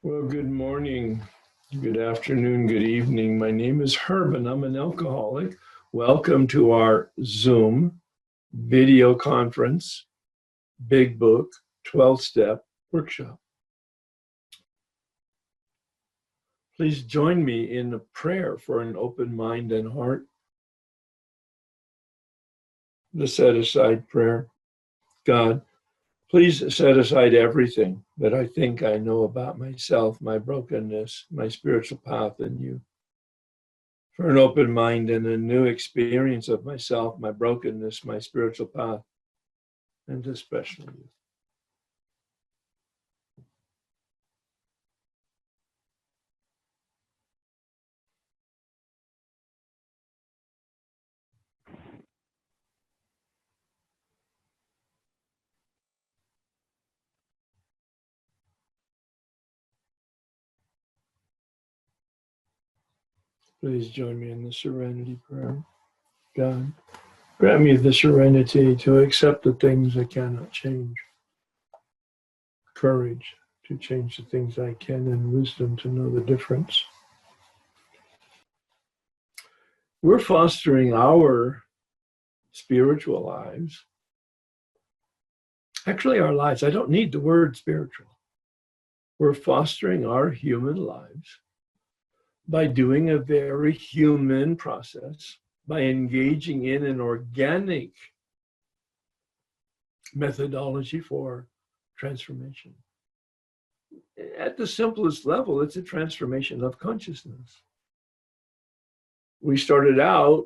Well, good morning, good afternoon, good evening. My name is Herb and I'm an alcoholic. Welcome to our Zoom video conference, Big Book, 12-step workshop. Please join me in a prayer for an open mind and heart. The set-aside prayer. God, please set aside everything that I think I know about myself, my brokenness, my spiritual path in you. For an open mind and a new experience of myself, my brokenness, my spiritual path, and especially you. Please join me in the serenity prayer. God, grant me the serenity to accept the things I cannot change, courage to change the things I can, and wisdom to know the difference. We're fostering our spiritual lives. Actually, our lives. I don't need the word spiritual. We're fostering our human lives by doing a very human process, by engaging in an organic methodology for transformation. At the simplest level, it's a transformation of consciousness. We started out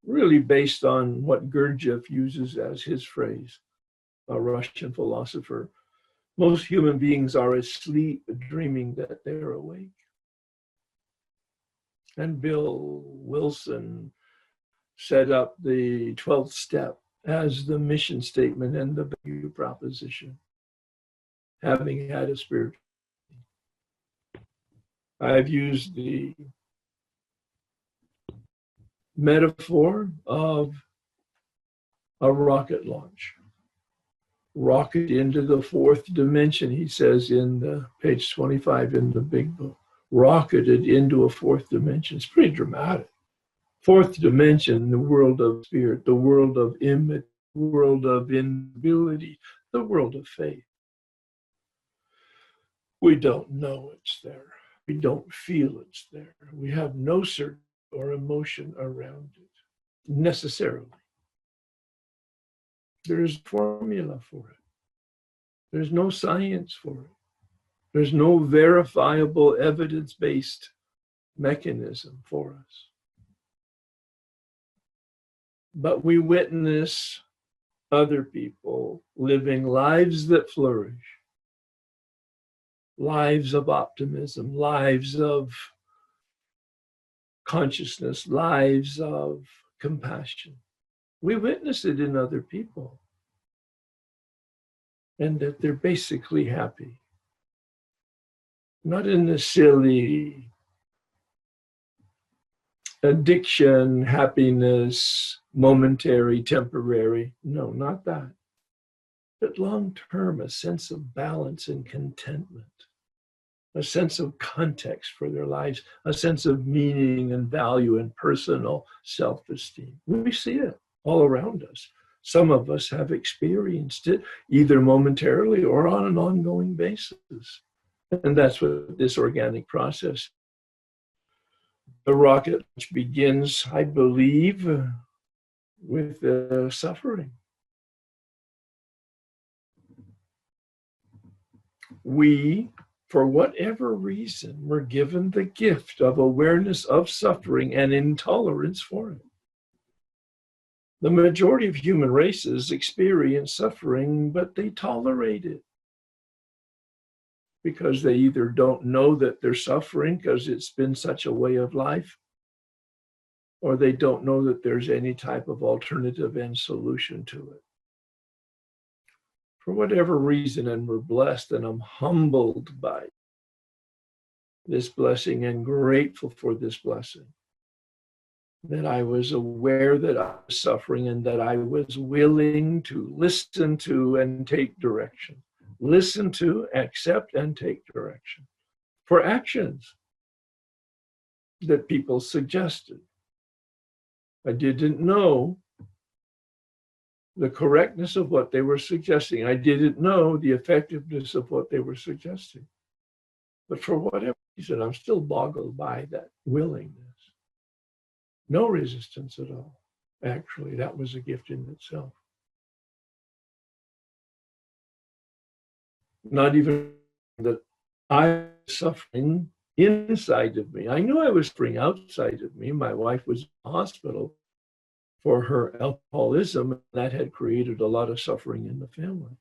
really based on what Gurdjieff uses as his phrase, a Russian philosopher. Most human beings are asleep, dreaming that they're awake. And Bill Wilson set up the 12th step as the mission statement and the value proposition, having had a spiritual. I've used the metaphor of a rocket launch. Rocket into the fourth dimension, he says in the page 25 in the Big Book. Rocketed into a fourth dimension. It's pretty dramatic. Fourth dimension, the world of spirit, the world of image, the world of invisibility, the world of faith. We don't know it's there. We don't feel it's there. We have no certainty or emotion around it, necessarily. There's a formula for it. There's no science for it. There's no verifiable evidence-based mechanism for us. But we witness other people living lives that flourish, lives of optimism, lives of consciousness, lives of compassion. We witness it in other people, and that they're basically happy. Not in the silly addiction, happiness, momentary, temporary. No, not that. But long-term, a sense of balance and contentment, a sense of context for their lives, a sense of meaning and value and personal self-esteem. We see it all around us. Some of us have experienced it either momentarily or on an ongoing basis. And that's what this organic process. The rocket launch begins, I believe, with suffering. We, for whatever reason, were given the gift of awareness of suffering and intolerance for it. The majority of human races experience suffering, but they tolerate it, because they either don't know that they're suffering because it's been such a way of life, or they don't know that there's any type of alternative and solution to it. For whatever reason, and we're blessed, and I'm humbled by this blessing and grateful for this blessing, that I was aware that I was suffering and that I was willing to listen to and take direction. Listen to, accept, and take direction. for actions that people suggested. I didn't know the correctness of what they were suggesting. I didn't know the effectiveness of what they were suggesting. But for whatever reason, I'm still boggled by that willingness. No resistance at all. Actually, that was a gift in itself. Not even that I was suffering inside of me. I knew I was suffering outside of me. My wife was in the hospital for her alcoholism. That had created a lot of suffering in the family.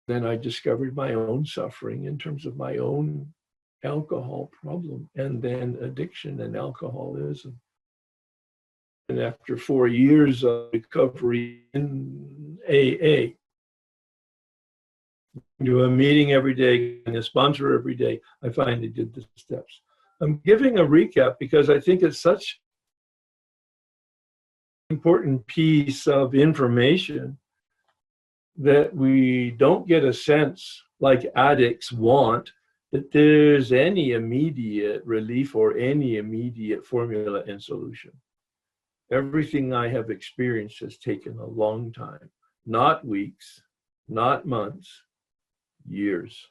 Then I discovered my own suffering in terms of my own alcohol problem, and then addiction and alcoholism. And after 4 years of recovery in AA, do a meeting every day and a sponsor every day, I finally did the steps. I'm giving a recap because I think it's such an important piece of information that we don't get a sense, like addicts want, that there's any immediate relief or any immediate formula and solution. Everything I have experienced has taken a long time, not weeks, not months, years.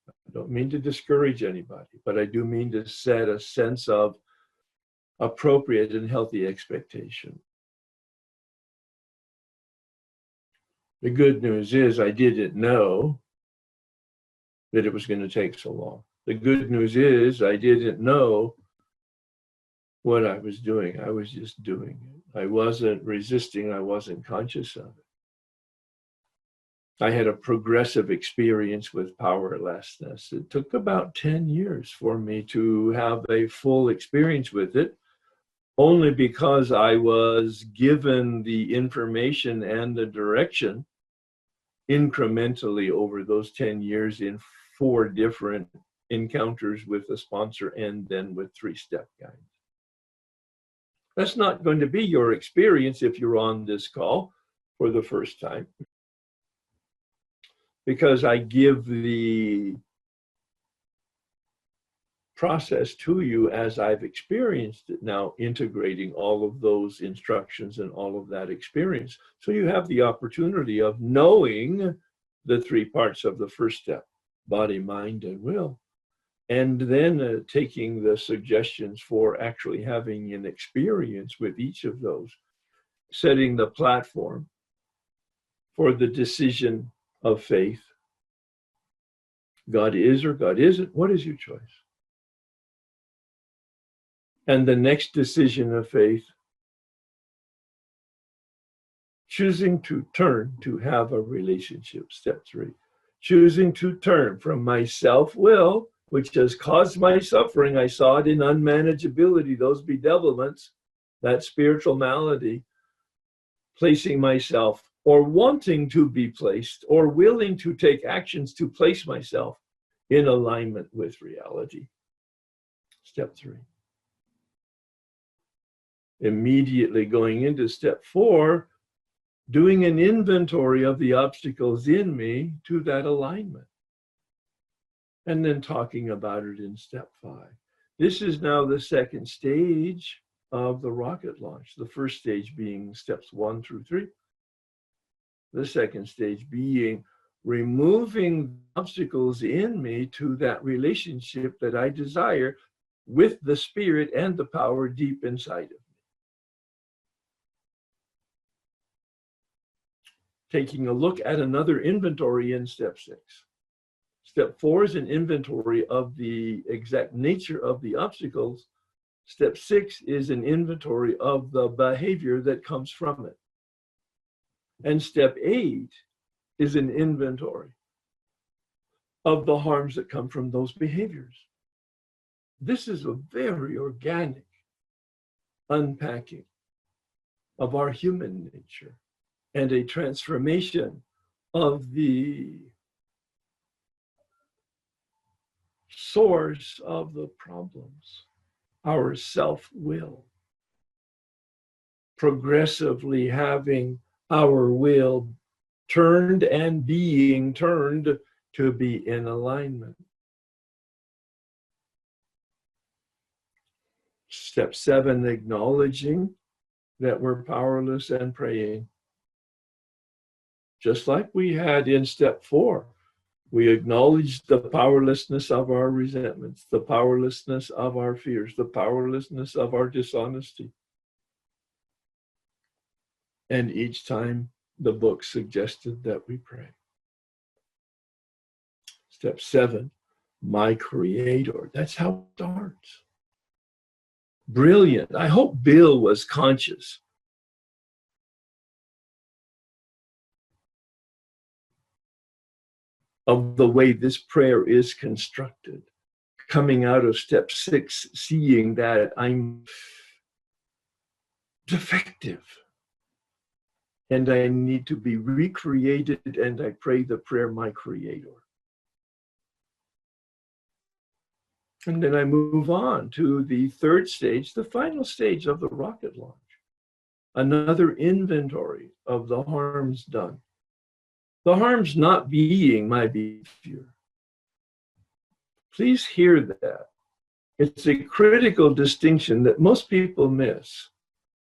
I don't mean to discourage anybody, but I do mean to set a sense of appropriate and healthy expectation. The good news is I didn't know that it was going to take so long. The good news is I didn't know what I was doing. I was just doing it. I wasn't resisting. I wasn't conscious of it. I had a progressive experience with powerlessness. It took about 10 years for me to have a full experience with it, only because I was given the information and the direction incrementally over those 10 years in 4 different encounters with a sponsor and then with 3-step guides. That's not going to be your experience if you're on this call for the first time, because I give the process to you as I've experienced it now, integrating all of those instructions and all of that experience. So you have the opportunity of knowing the 3 parts of the first step: body, mind, and will. And then taking the suggestions for actually having an experience with each of those, setting the platform for the decision of faith. God is or God isn't. What is your choice? And the next decision of faith, choosing to turn to have a relationship. Step 3, choosing to turn from my self-will, which has caused my suffering. I saw it in unmanageability, those bedevilments, that spiritual malady, placing myself or wanting to be placed or willing to take actions to place myself in alignment with reality. Step 3. Immediately going into step 4, doing an inventory of the obstacles in me to that alignment. And then talking about it in step 5. This is now the second stage of the rocket launch. The first stage being steps 1 through 3. The second stage being removing obstacles in me to that relationship that I desire with the spirit and the power deep inside of me. Taking a look at another inventory in step 6. Step 4 is an inventory of the exact nature of the obstacles. Step 6 is an inventory of the behavior that comes from it. And step 8 is an inventory of the harms that come from those behaviors. This is a very organic unpacking of our human nature and a transformation of the source of the problems, our self-will. Progressively having our will turned and being turned to be in alignment. Step 7, acknowledging that we're powerless and praying. Just like we had in step 4, we acknowledge the powerlessness of our resentments, the powerlessness of our fears, the powerlessness of our dishonesty. And each time the book suggested that we pray. Step 7, my Creator. That's how it starts. Brilliant. I hope Bill was conscious of the way this prayer is constructed. Coming out of step 6, seeing that I'm defective and I need to be recreated, and I pray the prayer, my Creator. And then I move on to the 3rd stage, the final stage of the rocket launch. Another inventory of the harms done. The harms not being my behavior. Please hear that. It's a critical distinction that most people miss.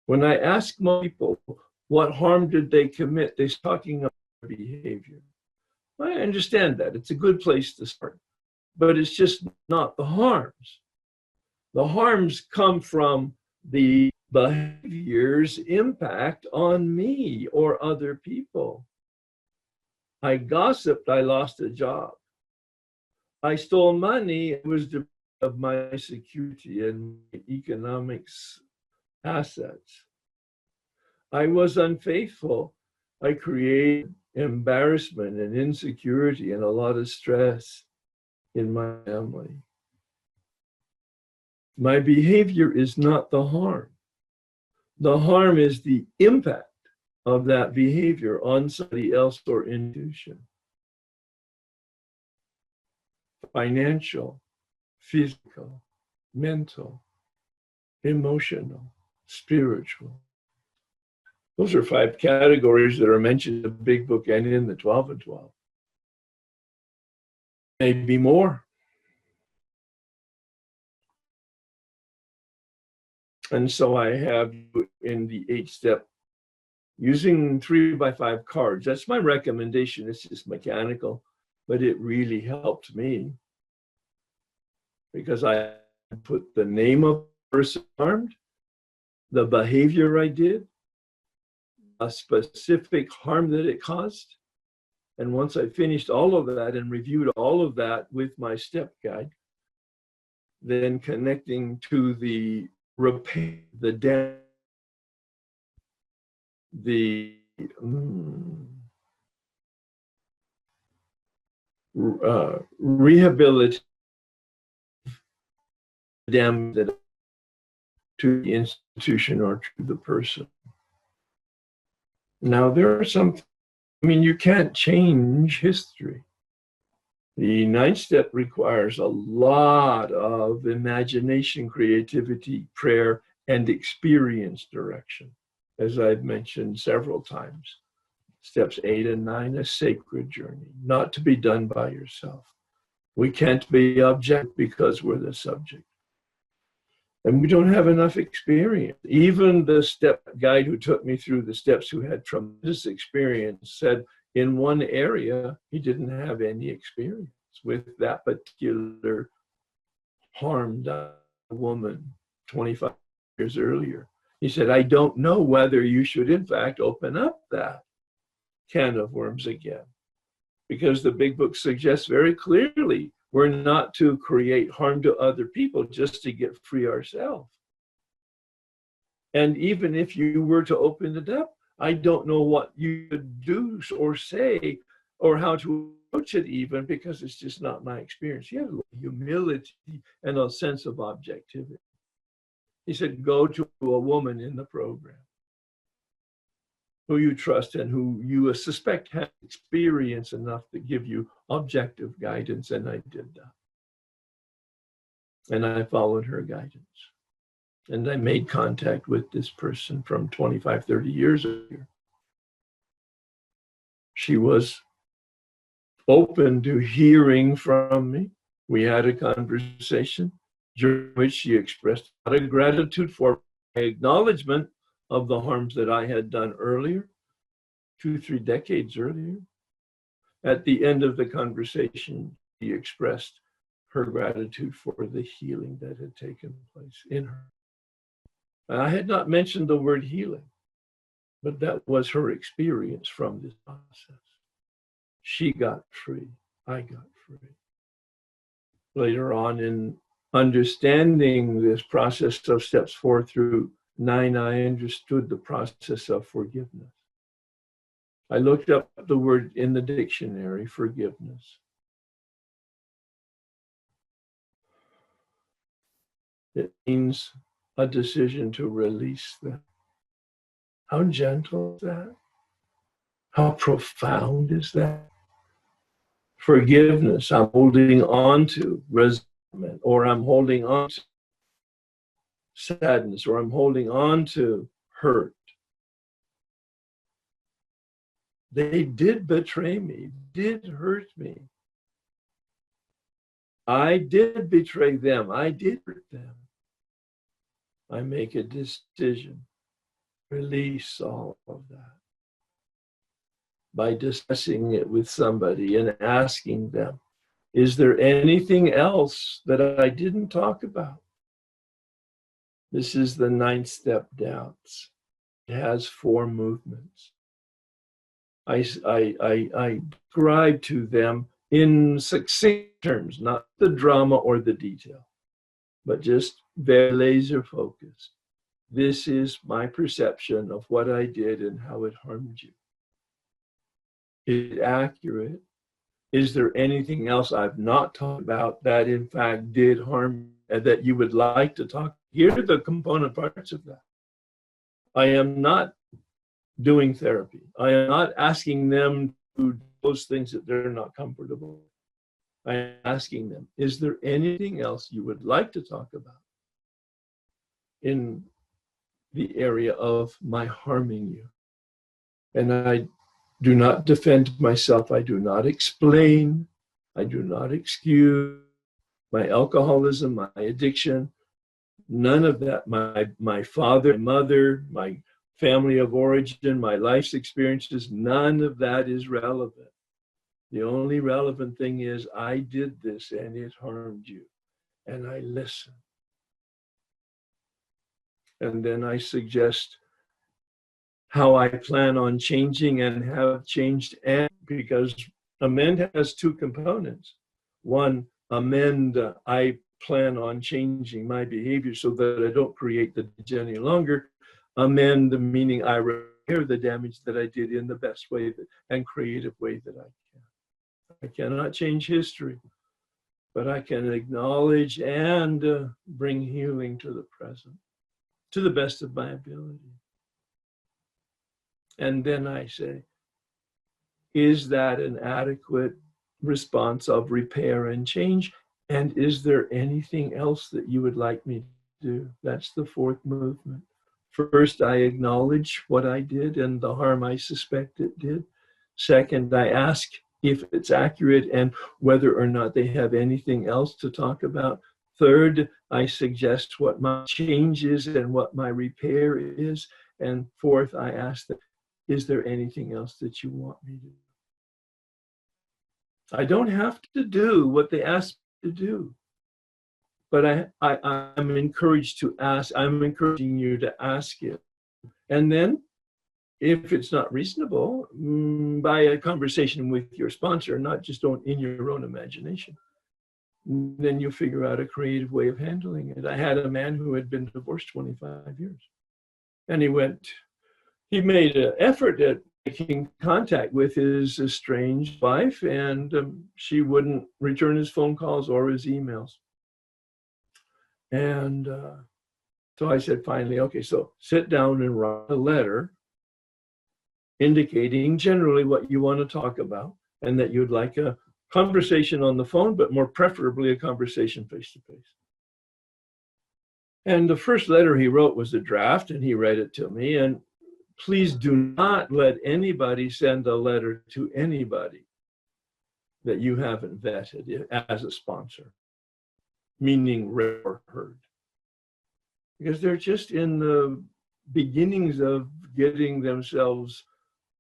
When I ask most people, what harm did they commit? They're talking about behavior. I understand that. It's a good place to start. But it's just not the harms. The harms come from the behavior's impact on me or other people. I gossiped, I lost a job. I stole money, it was deprived of my security and my economics assets. I was unfaithful. I created embarrassment and insecurity and a lot of stress in my family. My behavior is not the harm. The harm is the impact of that behavior on somebody else or institution. Financial, physical, mental, emotional, spiritual. Those are 5 categories that are mentioned in the Big Book and in the 12 and 12. Maybe more. And so I have in the 8th step, using 3x5 cards. That's my recommendation. It's just mechanical, but it really helped me because I put the name of the person harmed, the behavior I did, a specific harm that it caused. And once I finished all of that and reviewed all of that with my step guide, then connecting to the repair, the damage, the rehabilitate damage to the institution or to the person. Now there are some, you can't change history. The 9th step requires a lot of imagination, creativity, prayer, and experience direction, as I've mentioned several times. Steps 8 and 9, a sacred journey, not to be done by yourself. We can't be object because we're the subject. And we don't have enough experience. Even the step guide who took me through the steps, who had tremendous experience, said in one area, he didn't have any experience with that particular harmed woman 25 years earlier. He said, I don't know whether you should, in fact, open up that can of worms again. Because the Big Book suggests very clearly we're not to create harm to other people just to get free ourselves. And even if you were to open it up, I don't know what you could do or say or how to approach it even, because it's just not my experience. He had humility and a sense of objectivity. He said, go to a woman in the program who you trust and who you suspect has experience enough to give you objective guidance. And I did that. And I followed her guidance. And I made contact with this person from 25, 30 years ago. She was open to hearing from me. We had a conversation. during which she expressed a lot of gratitude for my acknowledgement of the harms that I had done earlier, 2-3 decades earlier. At the end of the conversation, she expressed her gratitude for the healing that had taken place in her. And I had not mentioned the word healing, but that was her experience from this process. She got free. I got free. Later on, in understanding this process of steps 4 through 9, I understood the process of forgiveness. I looked up the word in the dictionary, forgiveness. It means a decision to release them. How gentle is that? How profound is that? Forgiveness, I'm holding on to resentment, or I'm holding on to sadness, or I'm holding on to hurt. They did betray me, did hurt me. I did betray them, I did hurt them. I make a decision, release all of that by discussing it with somebody and asking them, is there anything else that I didn't talk about? This is the 9th step, doubts. It has 4 movements. I describe to them in succinct terms, not the drama or the detail, but just very laser focused. This is my perception of what I did and how it harmed you. Is it accurate? Is there anything else I've not talked about that in fact did harm and that you would like to talk? Here are the component parts of that. I am not doing therapy. I am not asking them to do those things that they're not comfortable with. I am asking them, is there anything else you would like to talk about in the area of my harming you? And I do not defend myself. I do not explain. I do not excuse my alcoholism, my addiction, none of that. My father, my mother, my family of origin, my life's experiences, none of that is relevant. The only relevant thing is I did this and it harmed you. And I listen. And then I suggest how I plan on changing and have changed, and because amend has 2 components. One, amend, I plan on changing my behavior so that I don't create the damage any longer. Amend, meaning I repair the damage that I did in the best way and creative way that I can. I cannot change history, but I can acknowledge and bring healing to the present to the best of my ability. And then I say, is that an adequate response of repair and change? And is there anything else that you would like me to do? That's the 4th movement. First, I acknowledge what I did and the harm I suspect it did. Second, I ask if it's accurate and whether or not they have anything else to talk about. Third, I suggest what my change is and what my repair is. And fourth, I ask them, is there anything else that you want me to do? I don't have to do what they ask me to do, but I'm encouraged to ask. I'm encouraging you to ask it. And then, if it's not reasonable, by a conversation with your sponsor, not just in your own imagination, then you figure out a creative way of handling it. I had a man who had been divorced 25 years, and he made an effort at making contact with his estranged wife, and she wouldn't return his phone calls or his emails. And so I said, finally, okay, so sit down and write a letter indicating generally what you want to talk about and that you'd like a conversation on the phone, but more preferably a conversation face-to-face. And the first letter he wrote was a draft, and he read it to me. And please do not let anybody send a letter to anybody that you haven't vetted as a sponsor. meaning read or heard. Because they're just in the beginnings of getting themselves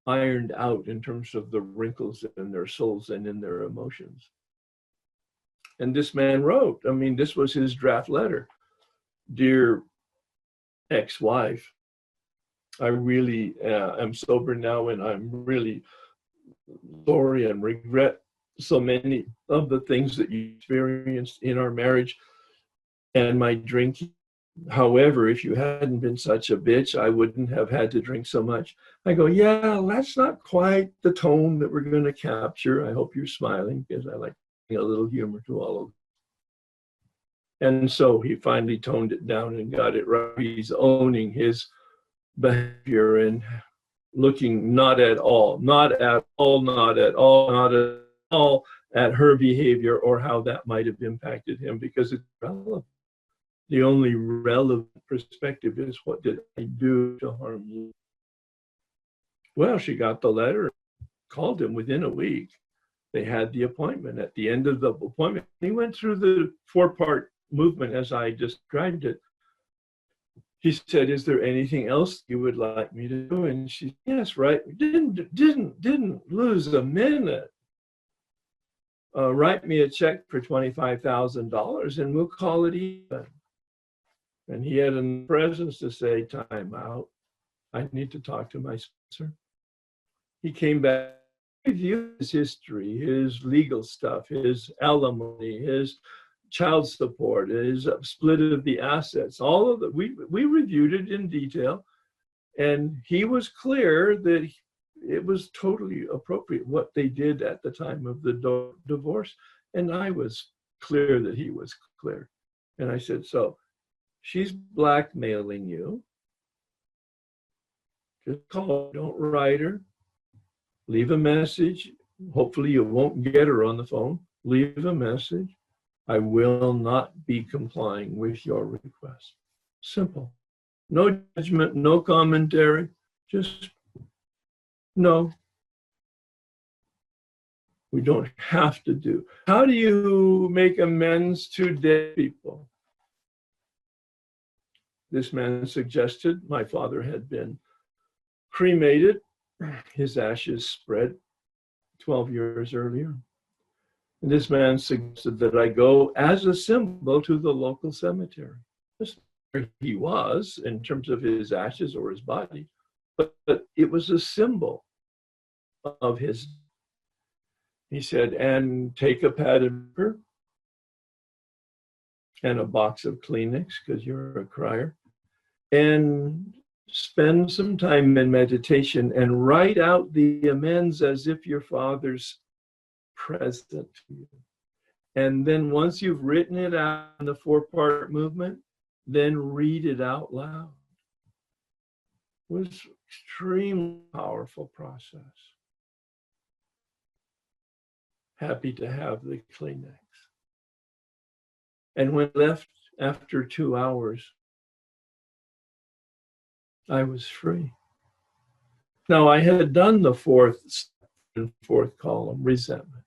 ironed out in terms of the wrinkles in their souls and in their emotions. And this man wrote, I mean, this was his draft letter. Dear ex-wife, I really am sober now, and I'm really sorry and regret so many of the things that you experienced in our marriage and my drinking. However, if you hadn't been such a bitch, I wouldn't have had to drink so much. I go, yeah, that's not quite the tone that we're going to capture. I hope you're smiling, because I like a little humor to all of it. And so he finally toned it down and got it right. He's owning his behavior and looking not at all at her behavior or how that might have impacted him, because it's relevant. The only relevant perspective is, what did I do to harm you? Well, she got the letter, called him within a week. They had the appointment. At the end of the appointment, he went through the 4-part movement as I described it. He said, is there anything else you would like me to do? And she said, yes, right. Didn't lose a minute. Write me a check for $25,000 and we'll call it even. And he had a presence to say, time out. I need to talk to my sponsor. He came back, reviewed his history, his legal stuff, his alimony, his child support, his split of the assets, all of that. We reviewed it in detail, and he was clear that it was totally appropriate what they did at the time of the divorce. And I was clear that he was clear. And I said, so she's blackmailing you. Just call her, don't write her. Leave a message. Hopefully you won't get her on the phone. Leave a message. I will not be complying with your request. Simple. No judgment, no commentary, just no. We don't have to do. How do you make amends to dead people? This man suggested my father had been cremated, his ashes spread 12 years earlier. And this man suggested that I go as a symbol to the local cemetery. That's where he was in terms of his ashes or his body, but it was a symbol of his. He said, and take a pad of paper and a box of Kleenex, because you're a crier, and spend some time in meditation and write out the amends as if your father's present to you. And then once you've written it out in the 4-part movement, then read it out loud. It was an extremely powerful process. Happy to have the Kleenex. And when left after 2 hours, I was free. Now, I had done the 4th column, resentment.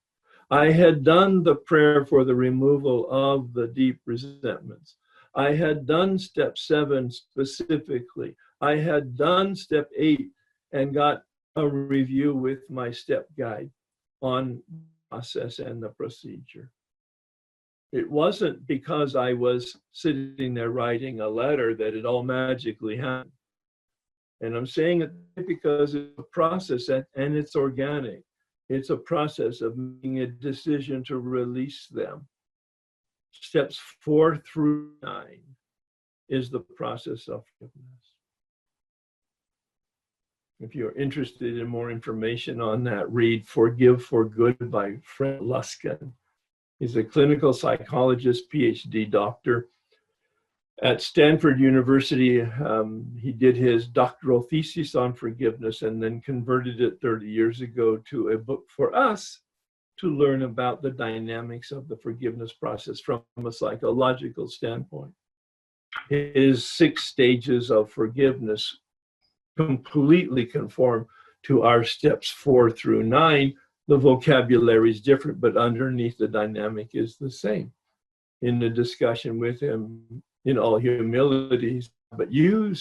I had done the prayer for the removal of the deep resentments. I had done step 7 specifically. I had done step 8 and got a review with my step guide on the process and the procedure. It wasn't because I was sitting there writing a letter that it all magically happened. And I'm saying it because it's a process and it's organic. It's a process of making a decision to release them. Steps 4 through 9 is the process of forgiveness. If you're interested in more information on that, read Forgive for Good by Fred Luskin. He's a clinical psychologist, PhD doctor. At Stanford University, he did his doctoral thesis on forgiveness and then converted it 30 years ago to a book for us to learn about the dynamics of the forgiveness process from a psychological standpoint. His 6 stages of forgiveness completely conform to our steps 4 through 9. The vocabulary is different, but underneath the dynamic is the same. in the discussion with him in all humility, but you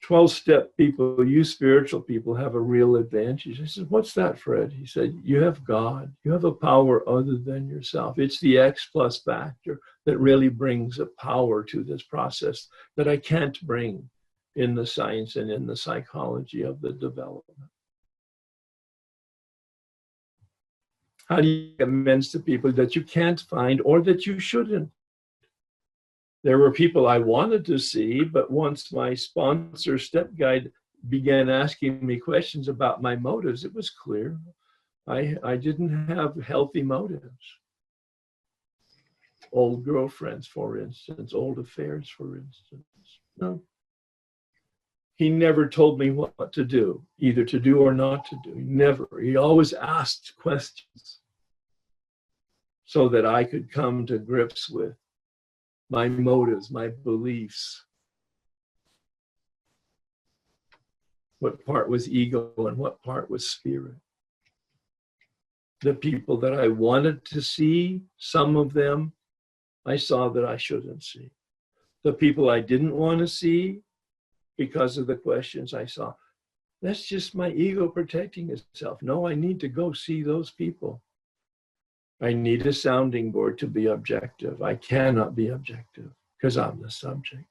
12-step people, you spiritual people have a real advantage. I said, what's that, Fred? He said, you have God. You have a power other than yourself. It's the X plus factor that really brings a power to this process that I can't bring in the science and in the psychology of the development. How do you make amends to people that you can't find or that you shouldn't? There were people I wanted to see, but once my sponsor step guide began asking me questions about my motives, it was clear I didn't have healthy motives. Old girlfriends, for instance, old affairs, for instance. No. He never told me what to do, either to do or not to do. Never. He always asked questions so that I could come to grips with my motives, my beliefs. What part was ego and what part was spirit? The people that I wanted to see, some of them, I saw that I shouldn't see. The people I didn't want to see, because of the questions I saw, that's just my ego protecting itself. No, I need to go see those people. I need a sounding board to be objective. I cannot be objective because I'm the subject.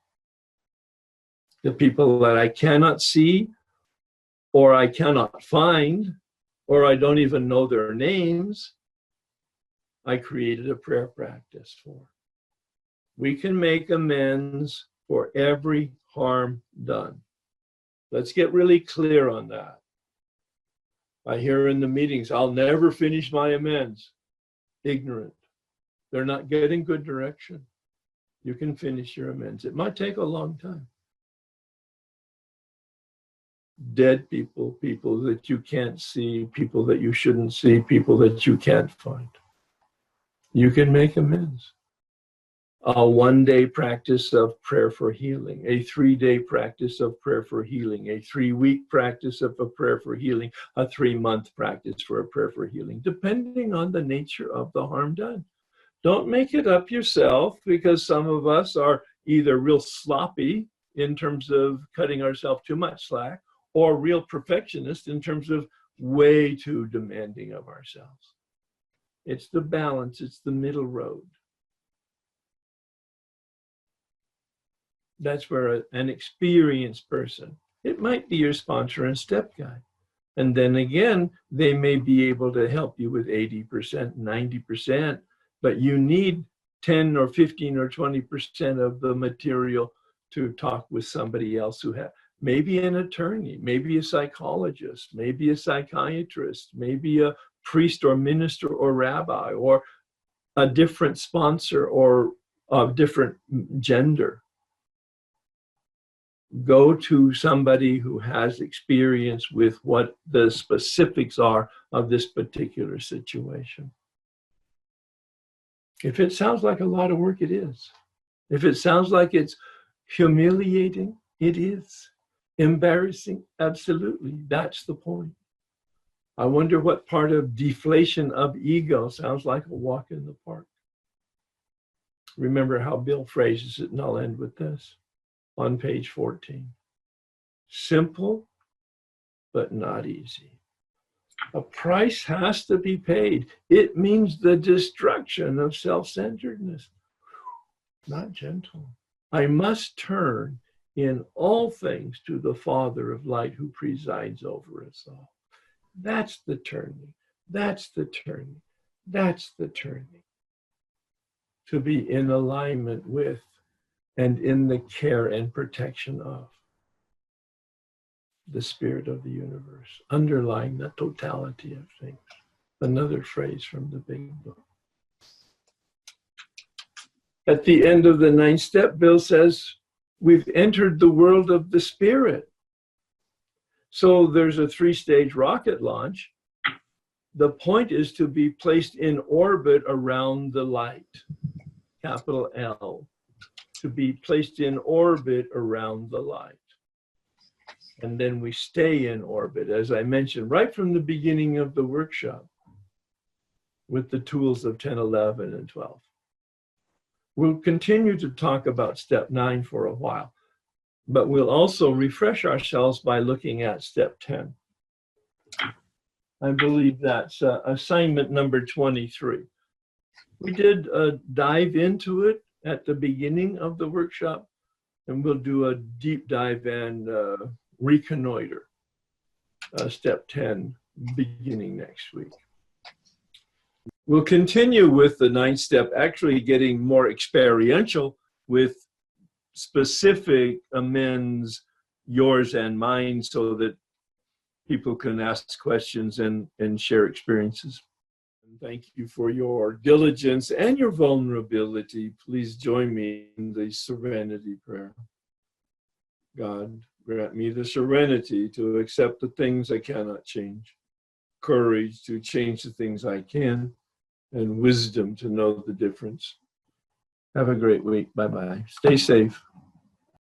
The people that I cannot see, or I cannot find, or I don't even know their names, I created a prayer practice for. We can make amends for every harm done. Let's get really clear on that. I hear in the meetings, I'll never finish my amends. Ignorant. They're not getting good direction. You can finish your amends. It might take a long time. Dead people, people that you can't see, people that you shouldn't see, people that you can't find. You can make amends. A one-day practice of prayer for healing, a 3-day practice of prayer for healing, a 3-week practice of a prayer for healing, a 3-month practice for a prayer for healing, depending on the nature of the harm done. Don't make it up yourself, because some of us are either real sloppy in terms of cutting ourselves too much slack, or real perfectionist in terms of way too demanding of ourselves. It's the balance, it's the middle road. That's where an experienced person, it might be your sponsor and step guide. And then again, they may be able to help you with 80%, 90%, but you need 10 or 15 or 20% of the material to talk with somebody else who has, maybe an attorney, maybe a psychologist, maybe a psychiatrist, maybe a priest or minister or rabbi, or a different sponsor or a different gender. Go to somebody who has experience with what the specifics are of this particular situation. If it sounds like a lot of work, it is. If it sounds like it's humiliating, it is. Embarrassing, absolutely. That's the point. I wonder what part of deflation of ego sounds like a walk in the park. Remember how Bill phrases it, and I'll end with this. On page 14. Simple, but not easy. A price has to be paid. It means the destruction of self-centeredness. Not gentle. I must turn in all things to the Father of light who presides over us all. That's the turning. That's the turning. That's the turning. To be in alignment with and in the care and protection of the spirit of the universe, underlying the totality of things. Another phrase from the Big Book. At the end of the 9th step, Bill says, we've entered the world of the spirit. So there's a 3-stage rocket launch. The point is to be placed in orbit around the light, capital L. To be placed in orbit around the light. And then we stay in orbit, as I mentioned, right from the beginning of the workshop. with the tools of 10, 11, and 12. We'll continue to talk about step 9 for a while, but we'll also refresh ourselves by looking at step 10. I believe that's assignment number 23. We did dive into it at the beginning of the workshop, and we'll do a deep dive and reconnoiter step 10 beginning next week. We'll continue with the 9th step, actually getting more experiential with specific amends, yours and mine, so that people can ask questions and share experiences. And thank you for your diligence and your vulnerability. Please join me in the serenity prayer. God, grant me the serenity to accept the things I cannot change, courage to change the things I can, and wisdom to know the difference. Have a great week. Bye-bye. Stay safe.